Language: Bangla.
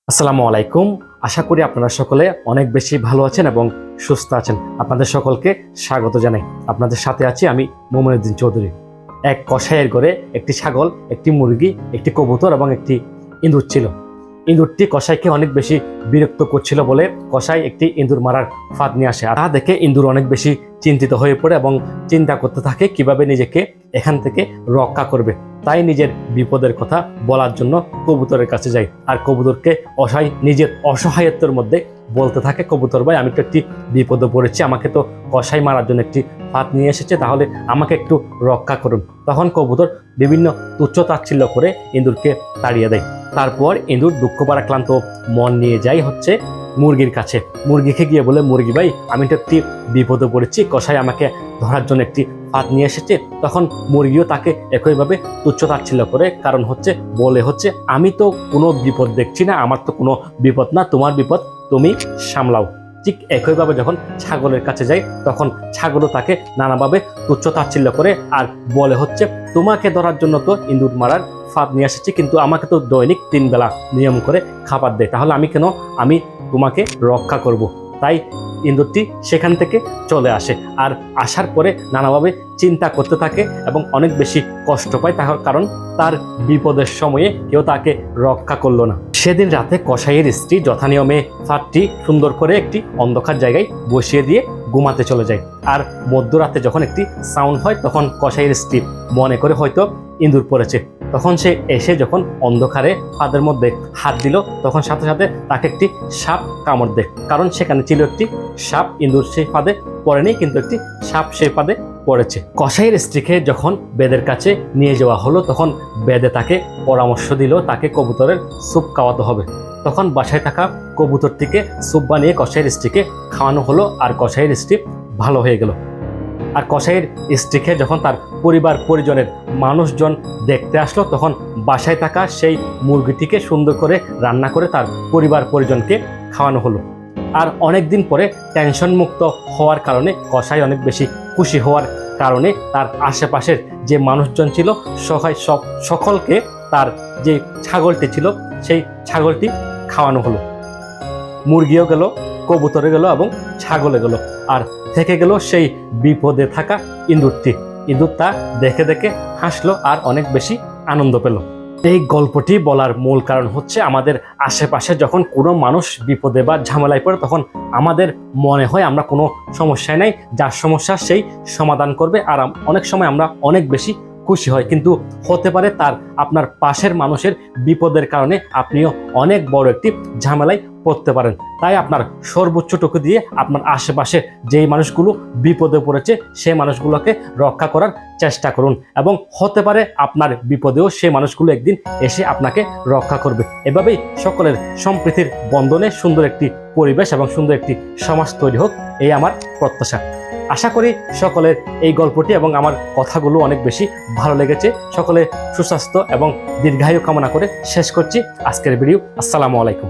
আসসালামু আলাইকুম। আশা করি আপনারা সকলে অনেক বেশি ভালো আছেন এবং সুস্থ আছেন। আপনাদের সকলকে স্বাগত জানাই। আপনাদের সাথে আছি আমি মোমিনুদ্দিন চৌধুরী। এক কসাইয়ের ঘরে একটি ছাগল, একটি মুরগি, একটি কবুতর এবং একটি ইঁদুর ছিল। ইঁদুরটি কসাইকে অনেক বেশি বিরক্ত করছিল বলে কসাই একটি ইঁদুর মারার ফাঁদ নিয়ে আসে। আর তা দেখে ইঁদুর অনেক বেশি চিন্তিত হয়ে পড়ে এবং চিন্তা করতে থাকে কিভাবে নিজেকে এখান থেকে রক্ষা করবে। তাই নিজের বিপদের কথা বলার জন্য কবুতরের কাছে যায়। আর কবুতরকে নিজের অসহায়ত্বের মধ্যে বলতে থাকে, কবুতর ভাই, আমি তো একটি বিপদে পড়েছি, আমাকে তো কসাই মারার জন্য একটি ফাঁদ নিয়ে এসেছে, তাহলে আমাকে একটু রক্ষা করুন। তখন কবুতর বিভিন্ন তুচ্ছ তাচ্ছিল্য করে ইঁদুরকে তাড়িয়ে দেয়। তারপর ইঁদুর দুঃখ পারাক্লান্ত মন নিয়ে যায় মুরগির কাছে। মুরগিকে গিয়ে বলে, মুরগি ভাই, আমি তো একটি বিপদে পড়েছি, কসাই আমাকে ধরার জন্য একটি ফাঁদ নিয়ে এসেছে। তখন মুরগিও তাকে একইভাবে তুচ্ছ তাচ্ছিল্য করে, কারণ বলে আমি তো কোনো বিপদ দেখছি না, আমার তো কোনো বিপদ না, তোমার বিপদ তুমি সামলাও। ঠিক একইভাবে যখন ছাগলের কাছে যাই, তখন ছাগলও তাকে নানাভাবে তুচ্ছ তাচ্ছিল্য করে আর বলে তোমাকে ধরার জন্য তো ইঁদুর মারার ফাঁদ নিয়ে এসেছি, কিন্তু আমাকে তো দৈনিক 3 বেলা নিয়ম করে খাবার দেয়, তাহলে আমি তোমাকে রক্ষা করব। তাই ইঁদুরটি সেখান থেকে চলে আসে। আর আসার পরে নানাভাবে চিন্তা করতে থাকে এবং অনেক বেশি কষ্ট পায়, কারণ তার বিপদের সময়ে কেউ তাকে রক্ষা করলো না। সেদিন রাতে কসাইয়ের স্ত্রী যথানিয়মে ফাঁদটি সুন্দর করে একটি অন্ধকার জায়গায় বসিয়ে দিয়ে ঘুমাতে চলে যায়। আর মধ্যরাতে যখন একটি সাউন্ড হয়, তখন কসাইয়ের স্ত্রী মনে করে হয়তো ইঁদুর পড়েছে। তখন সে এসে যখন অন্ধকারে ফাঁদের মধ্যে হাত দিল, তখন সাথে সাথে তাকে একটি সাপ কামড় দেয়। কারণ সেখানে ছিল একটি সাপ, ইঁদুর সেই ফাঁদে পড়েনি, কিন্তু একটি সাপ সেই ফাঁদে পড়েছে। কসাইয়ের স্ত্রীকে যখন বেদের কাছে নিয়ে যাওয়া হলো, তখন বেদে তাকে পরামর্শ দিল তাকে কবুতরের স্যুপ খাওয়াতে হবে। তখন বাসায় থাকা কবুতরটিকে স্যুপ বানিয়ে কসাইয়ের স্ত্রীকে খাওয়ানো হলো, আর কসাইয়ের স্ত্রী ভালো হয়ে গেল। আর কসাইয়ের স্ত্রীকে যখন তার পরিবার পরিজনের মানুষজন দেখতে আসলো, তখন বাসায় থাকা সেই মুরগিটিকে সুন্দর করে রান্না করে তার পরিবার পরিজনকে খাওয়ানো হলো। আর অনেক দিন পরে টেনশন মুক্ত হওয়ার কারণে, কসাই অনেক বেশি খুশি হওয়ার কারণে তার আশেপাশের যে মানুষজন ছিল সকলকে তার যে ছাগলটি ছিল সেই ছাগলটি খাওয়ানো হলো। মুরগিও গেল, কবুতরে গেল এবং ছাগলে গেল, আর থেকে গেল সেই বিপদে থাকা ইঁদুরটি। ইঁদুর তা দেখে দেখে হাসলো আর অনেক বেশি আনন্দ পেল। এই গল্পটি বলার মূল কারণ আমাদের আশেপাশে যখন কোনো মানুষ বিপদে বা ঝামেলায় পড়ে, তখন আমাদের মনে হয় আমরা কোনো সমস্যায় নাই, যার সমস্যা সেই সমাধান করবে। আর অনেক সময় আমরা অনেক বেশি খুশি হয়, কিন্তু হতে পারে আপনার পাশের মানুষের বিপদের কারণে আপনিও অনেক বড় একটি ঝামেলায় পড়তে পারেন। তাই আপনার সর্বোচ্চটুকু দিয়ে আপনার আশেপাশে যেই মানুষগুলো বিপদে পড়েছে সেই মানুষগুলোকে রক্ষা করার চেষ্টা করুন, এবং হতে পারে আপনার বিপদেও সেই মানুষগুলো একদিন এসে আপনাকে রক্ষা করবে। এভাবেই সকলের সম্প্রীতির বন্ধনে সুন্দর একটি পরিবেশ এবং সুন্দর একটি সমাজ তৈরি হোক, এই আমার প্রত্যাশা। আশা করি সকলের এই গল্পটি এবং আমার কথাগুলো অনেক বেশি ভালো লেগেছে। সকলে সুস্বাস্থ্য এবং দীর্ঘায়ু কামনা করে শেষ করছি আজকের ভিডিও। আসসালামু আলাইকুম।